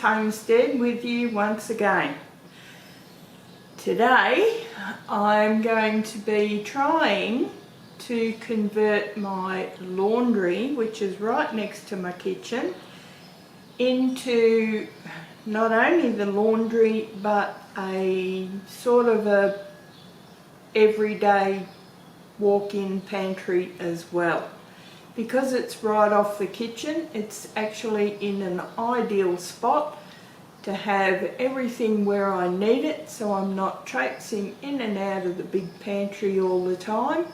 Homestead with you once again. Today I'm going to be trying to convert my laundry, which is right next to my kitchen, into not only the laundry but a sort of a everyday walk-in pantry as well. Because it's right off the kitchen, it's actually in an ideal spot to have everything where I need it, so I'm not traipsing in and out of the big pantry all the time.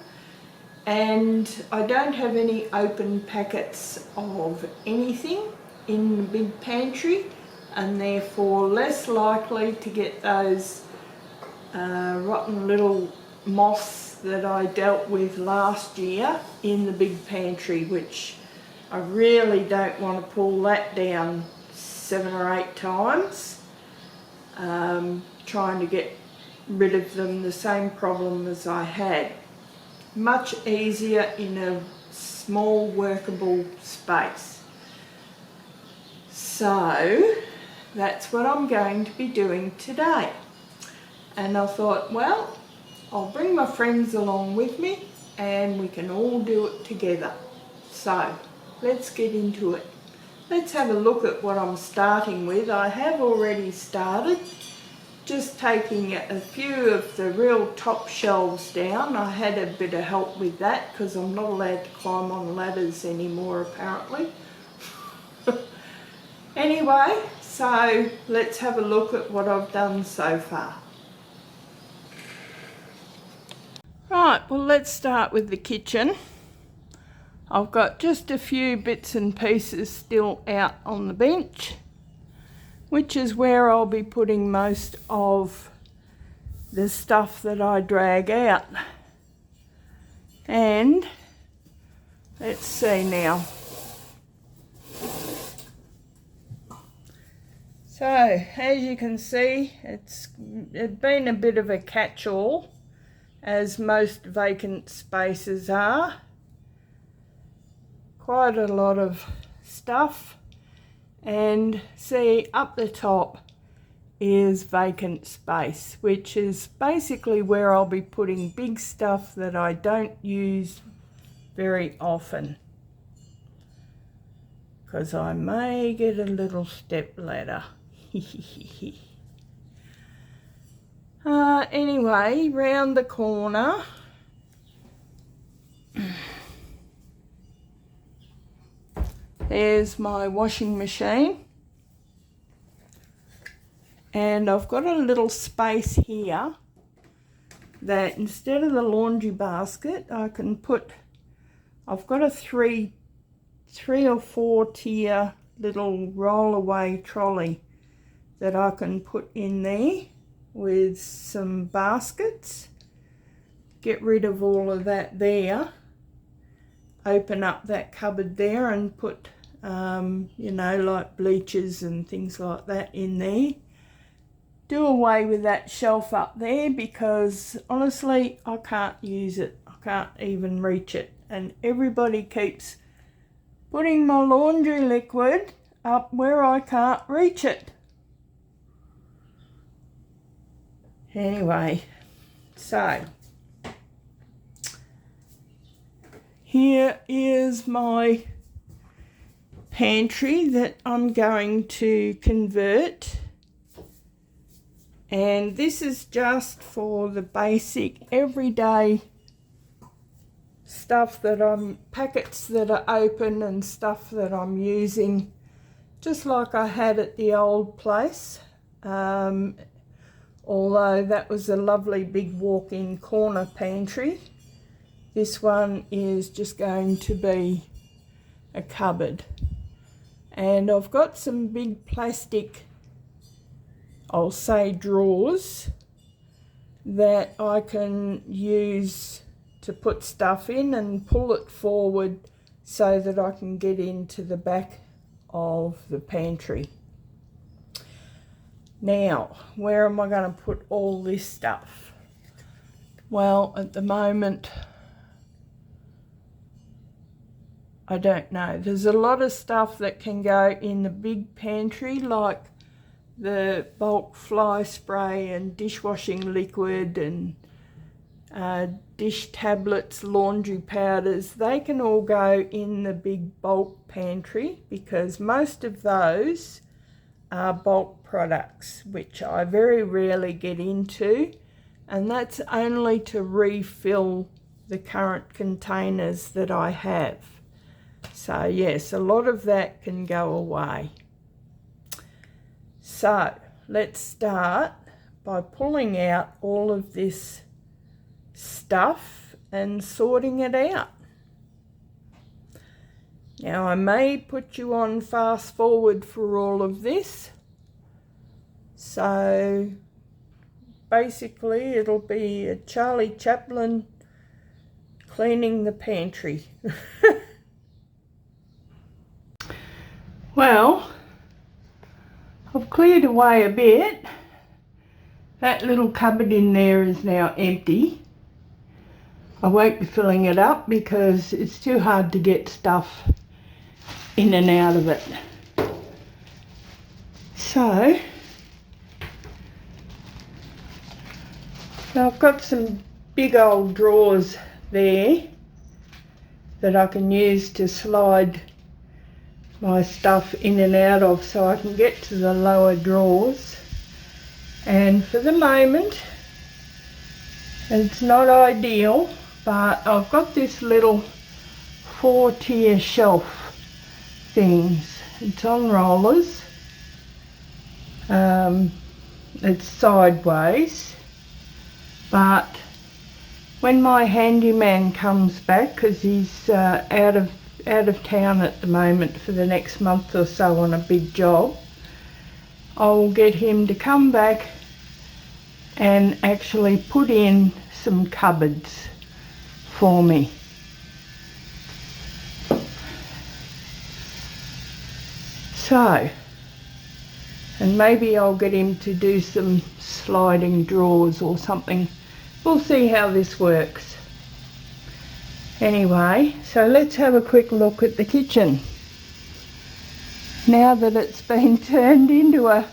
And I don't have any open packets of anything in the big pantry, and therefore less likely to get those rotten little moths that I dealt with last year in the big pantry, which I really don't want to pull that down 7 or 8 times, trying to get rid of them. The same problem as I had. Much easier in a small workable space. So that's what I'm going to be doing today. And I thought, well, I'll bring my friends along with me and we can all do it together. So let's get into it. Let's have a look at what I'm starting with. I have already started just taking a few of the real top shelves down. I had a bit of help with that because I'm not allowed to climb on ladders anymore apparently. Anyway, so let's have a look at what I've done so far. Right, well, let's start with the kitchen. I've got just a few bits and pieces still out on the bench, which is where I'll be putting most of the stuff that I drag out. And let's see now. So, as you can see, it's been a bit of a catch-all, as most vacant spaces are. Quite a lot of stuff, and see up the top is vacant space, which is basically where I'll be putting big stuff that I don't use very often, because I may get a little step ladder. Anyway, round the corner there's my washing machine, and I've got a little space here that instead of the laundry basket I can put, I've got a three or four tier little roll-away trolley that I can put in there with some baskets, get rid of all of that there, open up that cupboard there and put you know, like bleachers and things like that in there. Do away with that shelf up there because honestly I can't use it. I can't even reach it, and everybody keeps putting my laundry liquid up where I can't reach it. Anyway, so here is my pantry that I'm going to convert, and this is just for the basic everyday stuff that packets that are open and stuff that I'm using just like I had at the old place. Although that was a lovely big walk-in corner pantry, this one is just going to be a cupboard. And I've got some big plastic, I'll say drawers, that I can use to put stuff in and pull it forward so that I can get into the back of the pantry. Now, where am I going to put all this stuff? Well, at the moment, I don't know. There's a lot of stuff that can go in the big pantry, like the bulk fly spray and dishwashing liquid and dish tablets, laundry powders, they can all go in the big bulk pantry because most of those are bulk products, which I very rarely get into, and that's only to refill the current containers that I have. So yes, a lot of that can go away. So let's start by pulling out all of this stuff and sorting it out. Now I may put you on fast forward for all of this, so basically it'll be a Charlie Chaplin cleaning the pantry. Well, I've cleared away a bit. That little cupboard in there is now empty. I won't be filling it up because it's too hard to get stuff in and out of it. So I've got some big old drawers there that I can use to slide my stuff in and out of so I can get to the lower drawers. And for the moment, it's not ideal, but I've got this little 4-tier shelf things. It's on rollers. It's sideways, but when my handyman comes back, because he's out of town at the moment for the next month or so on a big job, I'll get him to come back and actually put in some cupboards for me. So, and maybe I'll get him to do some sliding drawers or something. We'll see how this works. Anyway, so let's have a quick look at the kitchen. Now that it's been turned into a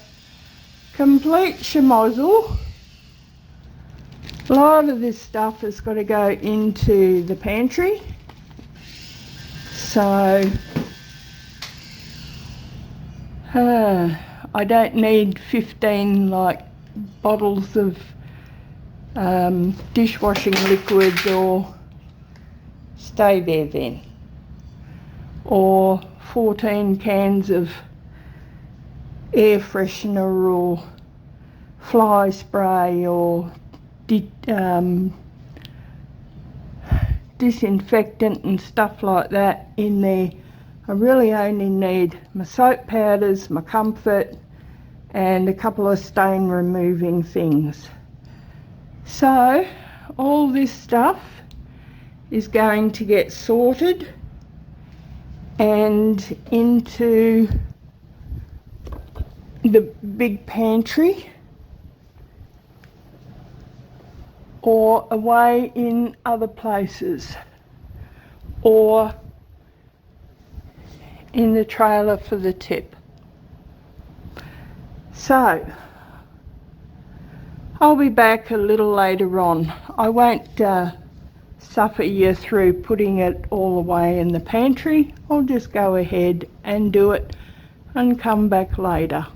complete schmozzle, a lot of this stuff has got to go into the pantry. So I don't need 15 bottles of dishwashing liquid, or stay there then, or 14 cans of air freshener or fly spray or disinfectant and stuff like that in there. I really only need my soap powders, my comfort, and a couple of stain removing things. So all this stuff is going to get sorted and into the big pantry or away in other places, or in the trailer for the tip. So I'll be back a little later on. I won't suffer you through putting it all away in the pantry. I'll just go ahead and do it and come back later.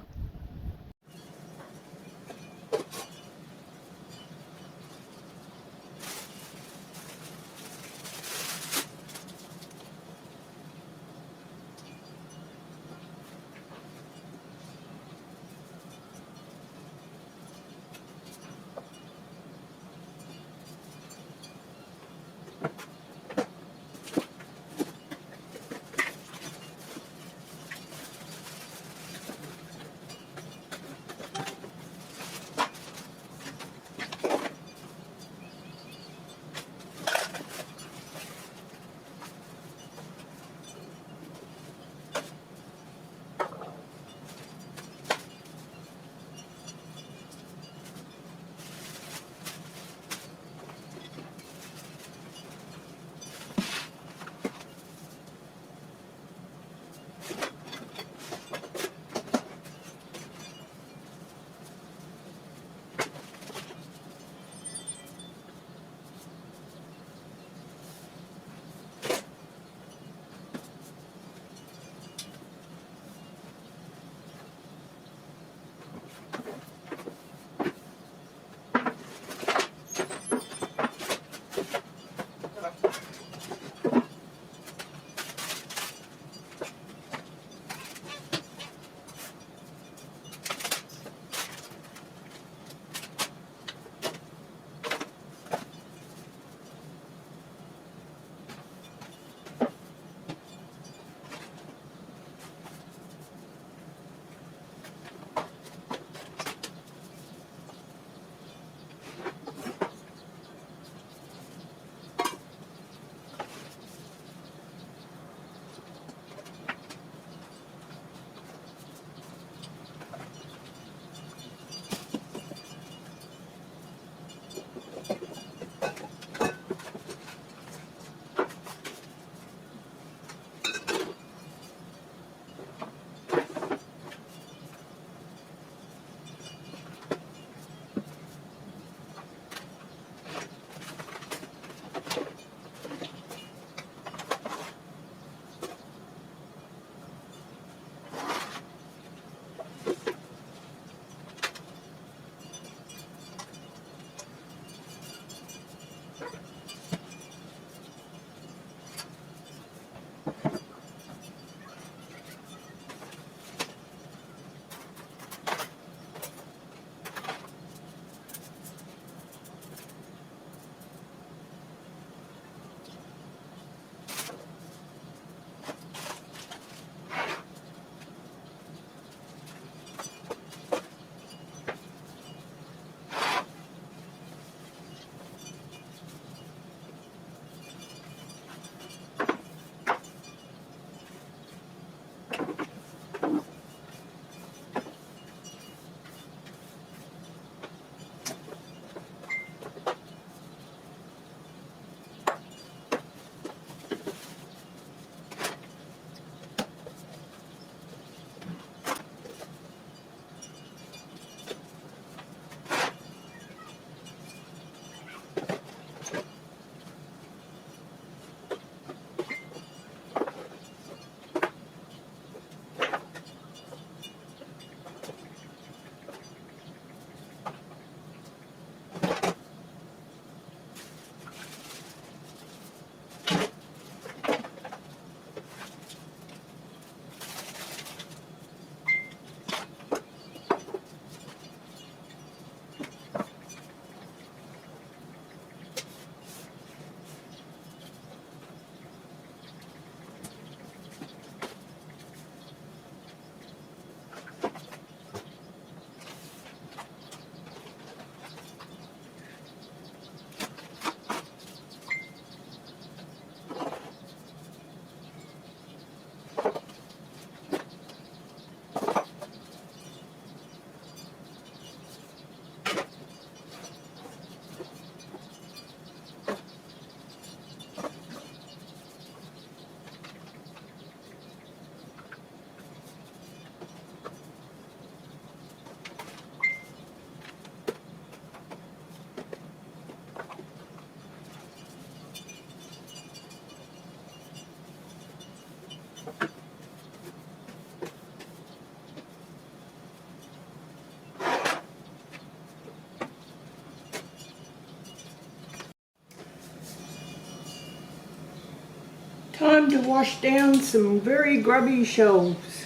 Time to wash down some very grubby shelves.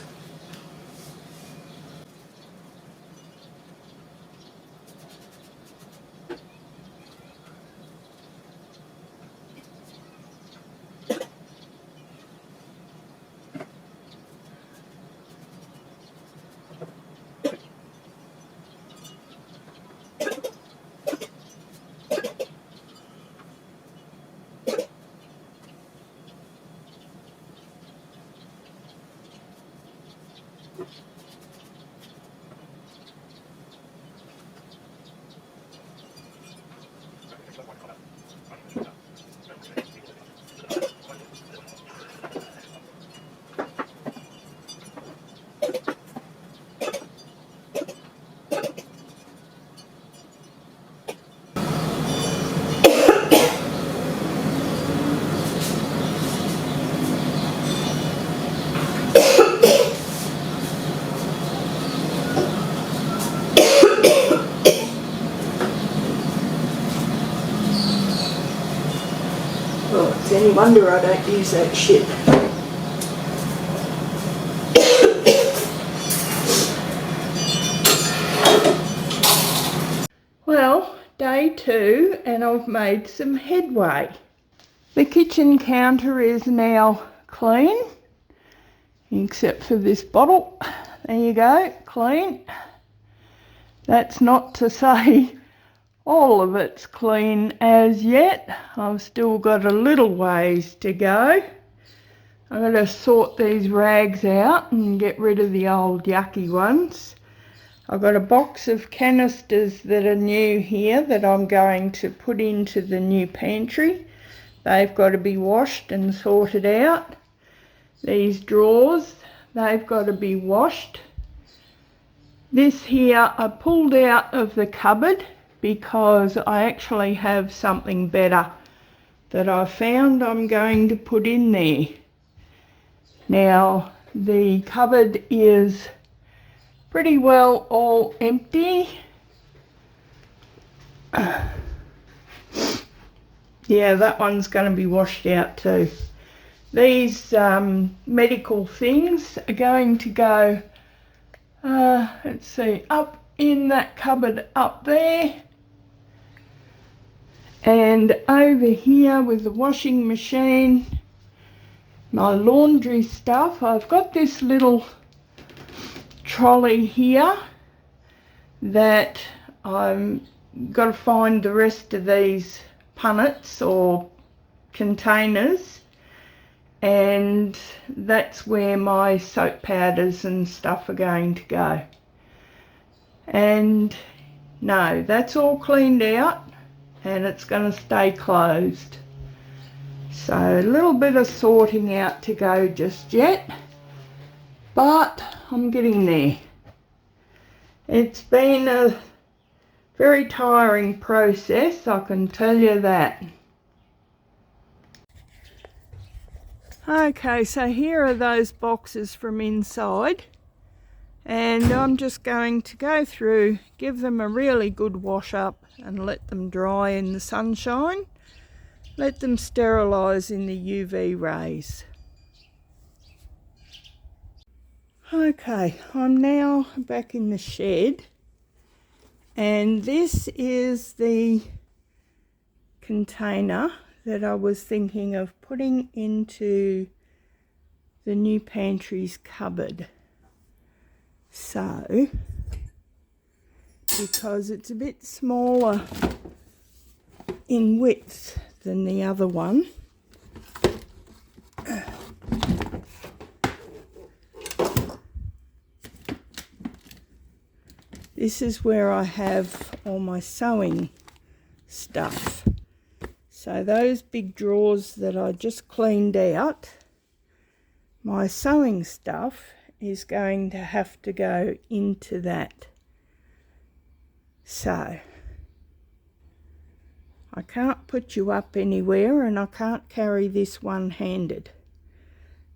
Well, it's any wonder I don't use that shit. Well, day 2 and I've made some headway. The kitchen counter is now clean, except for this bottle. There you go, clean. That's not to say all of it's clean as yet. I've still got a little ways to go. I've got to sort these rags out and get rid of the old yucky ones. I've got a box of canisters that are new here that I'm going to put into the new pantry. They've got to be washed and sorted out. These drawers, they've got to be washed. This here I pulled out of the cupboard because I actually have something better that I found I'm going to put in there. Now the cupboard is pretty well all empty. Yeah, that one's going to be washed out too. These medical things are going to go, let's see, up in that cupboard up there. And over here with the washing machine, my laundry stuff. I've got this little trolley here that I've got to find the rest of these punnets or containers, and that's where my soap powders and stuff are going to go. And no, that's all cleaned out and it's going to stay closed. So a little bit of sorting out to go just yet, but I'm getting there. It's been a very tiring process, I can tell you that. Okay, so here are those boxes from inside, and I'm just going to go through, give them a really good wash up and let them dry in the sunshine. Let them sterilise in the UV rays. Okay, I'm now back in the shed, and this is the container that I was thinking of putting into the new pantry's cupboard. So, because it's a bit smaller in width than the other one, this is where I have all my sewing stuff. So those big drawers that I just cleaned out, my sewing stuff is going to have to go into that. So I can't put you up anywhere, and I can't carry this one-handed.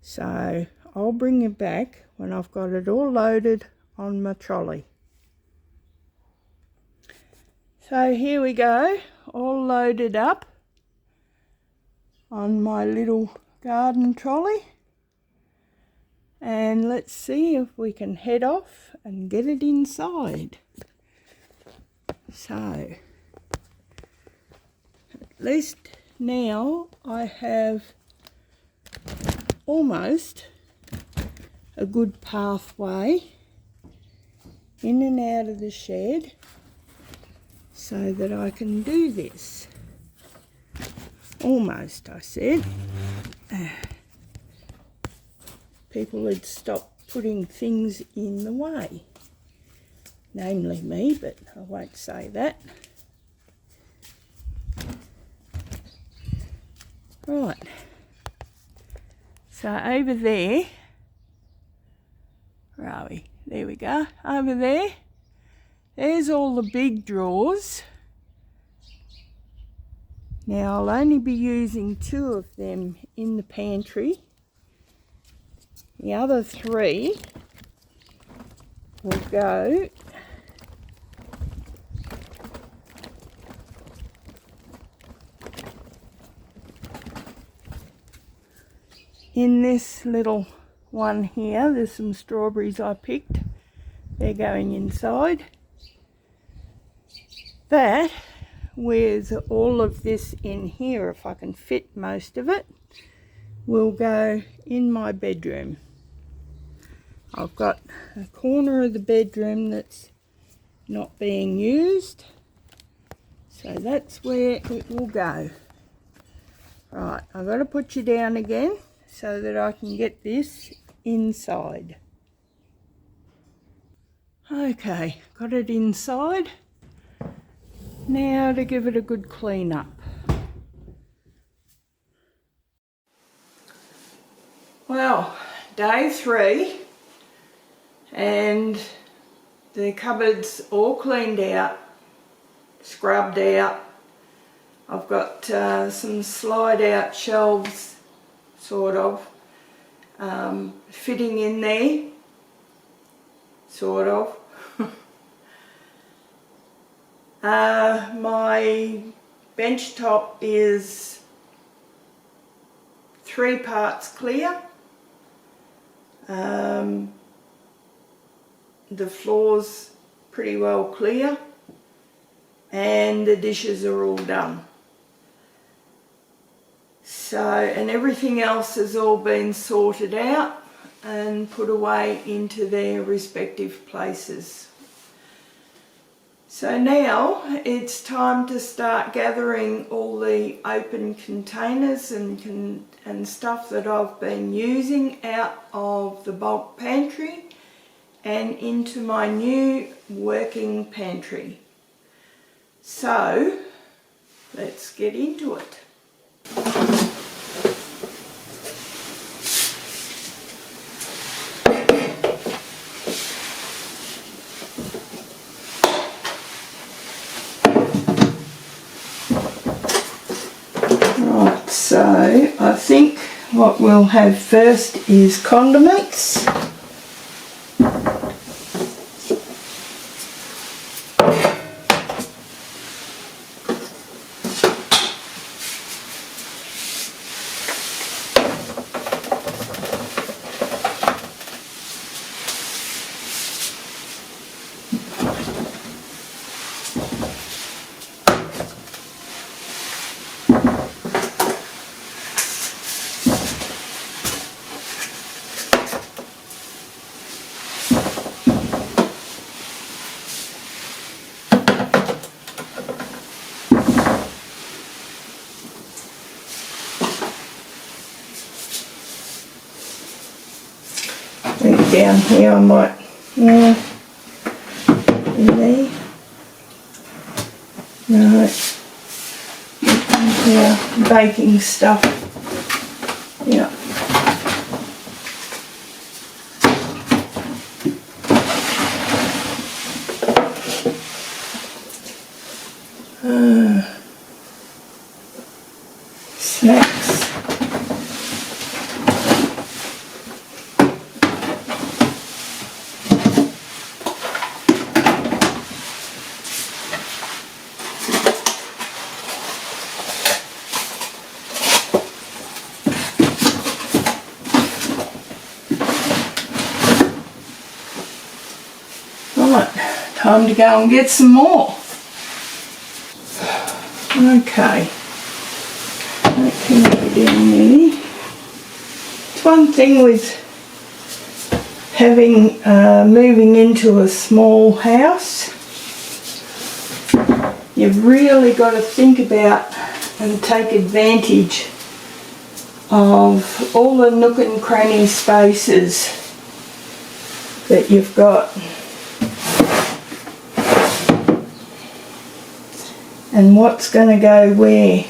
So I'll bring you back when I've got it all loaded on my trolley. So here we go, all loaded up on my little garden trolley, and let's see if we can head off and get it inside. So at least now I have almost a good pathway in and out of the shed so that I can do this. Almost, I said. People had stopped putting things in the way, namely me, but I won't say that. Right, so over there, where are we? There we go, over there, there's all the big drawers. Now I'll only be using 2 of them in the pantry. The other 3 will go in this little one here. There's some strawberries I picked. They're going inside. That, with all of this in here, if I can fit most of it, will go in my bedroom. I've got a corner of the bedroom that's not being used, so that's where it will go. Right, I've got to put you down again so that I can get this inside. Okay, got it inside. Now to give it a good clean up. Well, day 3, and the cupboard's all cleaned out, scrubbed out. I've got some slide out shelves, sort of, fitting in there, sort of. My bench top is 3 parts clear. The floor's pretty well clear, and the dishes are all done. So, and everything else has all been sorted out and put away into their respective places. So now it's time to start gathering all the open containers and stuff that I've been using out of the bulk pantry and into my new working pantry. So let's get into it. So I think what we'll have first is condiments. Down here I might, in there, no, yeah, baking stuff, yeah. Snacks. Time to go and get some more. Okay. That can go down there. It's one thing with having moving into a small house. You've really got to think about and take advantage of all the nook and cranny spaces that you've got, and what's going to go where.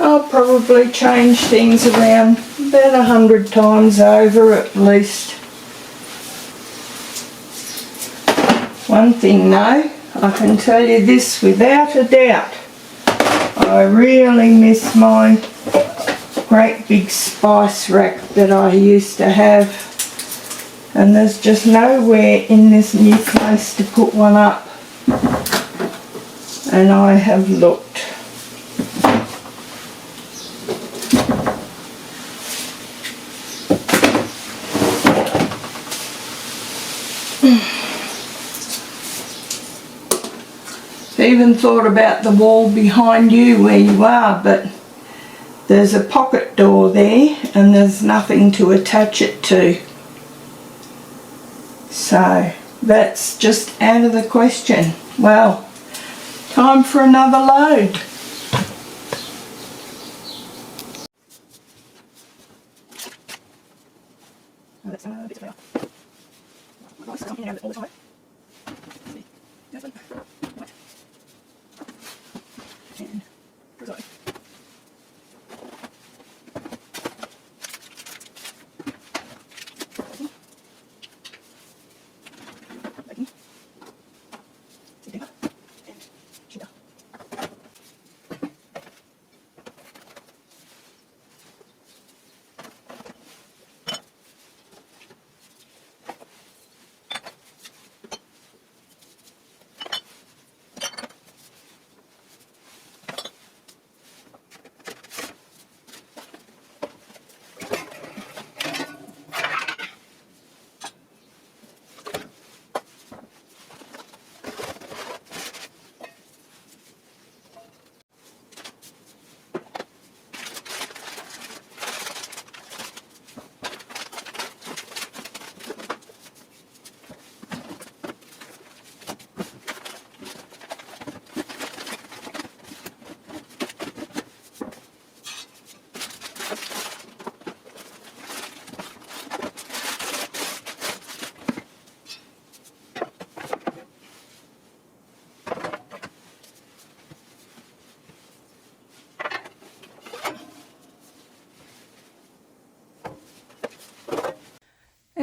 I'll probably change things around about 100 times over at least. One thing though, I can tell you this without a doubt, I really miss my great big spice rack that I used to have, and there's just nowhere in this new place to put one up, and I have looked. Even thought about the wall behind you where you are, but there's a pocket door there and there's nothing to attach it to, so that's just out of the question. Well, time for another load.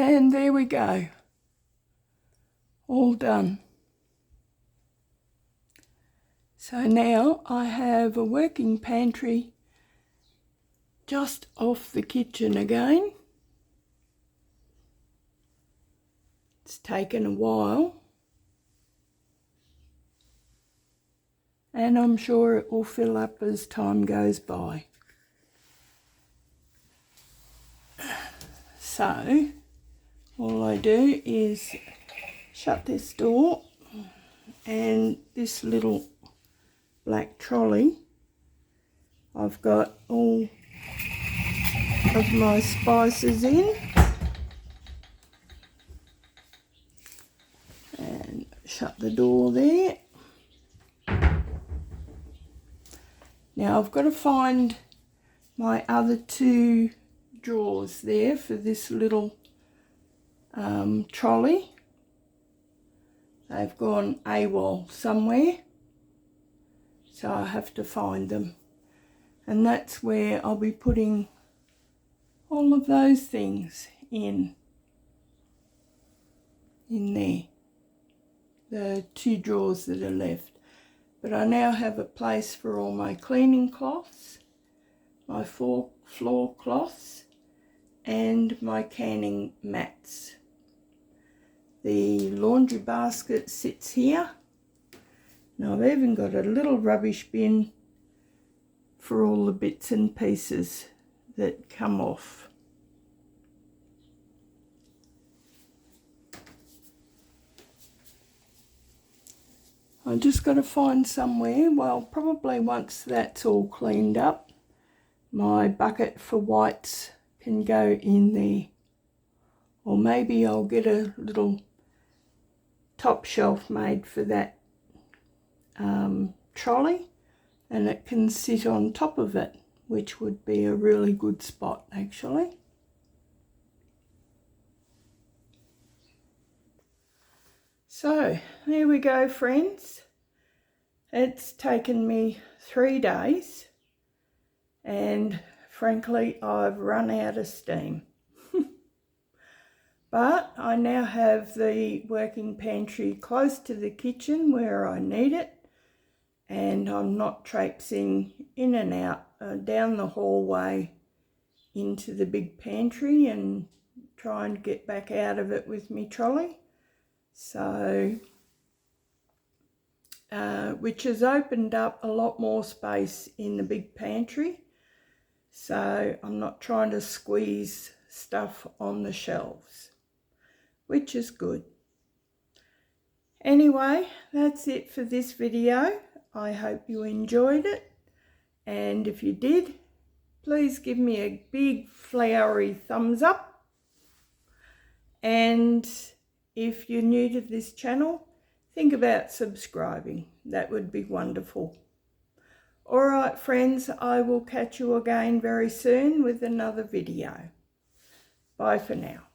And there we go, all done. So now I have a working pantry just off the kitchen again. It's taken a while, and I'm sure it will fill up as time goes by. So all I do is shut this door, and this little black trolley, I've got all of my spices in, and shut the door there. Now I've got to find my other two drawers there for this little trolley. They've gone AWOL somewhere, so I have to find them, and that's where I'll be putting all of those things in there. the 2 drawers that are left. But I now have a place for all my cleaning cloths, my floor cloths, and my canning mats. The laundry basket sits here. Now I've even got a little rubbish bin for all the bits and pieces that come off. I'm just got to find somewhere, well, probably once that's all cleaned up, my bucket for whites can go in there. Or maybe I'll get a little top shelf made for that trolley, and it can sit on top of it, which would be a really good spot actually. So there we go, friends. It's taken me 3 days and frankly I've run out of steam. But I now have the working pantry close to the kitchen where I need it, and I'm not traipsing in and out down the hallway into the big pantry and trying to get back out of it with me trolley. So, which has opened up a lot more space in the big pantry. So I'm not trying to squeeze stuff on the shelves, which is good. Anyway, that's it for this video. I hope you enjoyed it, and if you did, please give me a big flowery thumbs up, and if you're new to this channel, think about subscribing. That would be wonderful. Alright friends, I will catch you again very soon with another video. Bye for now.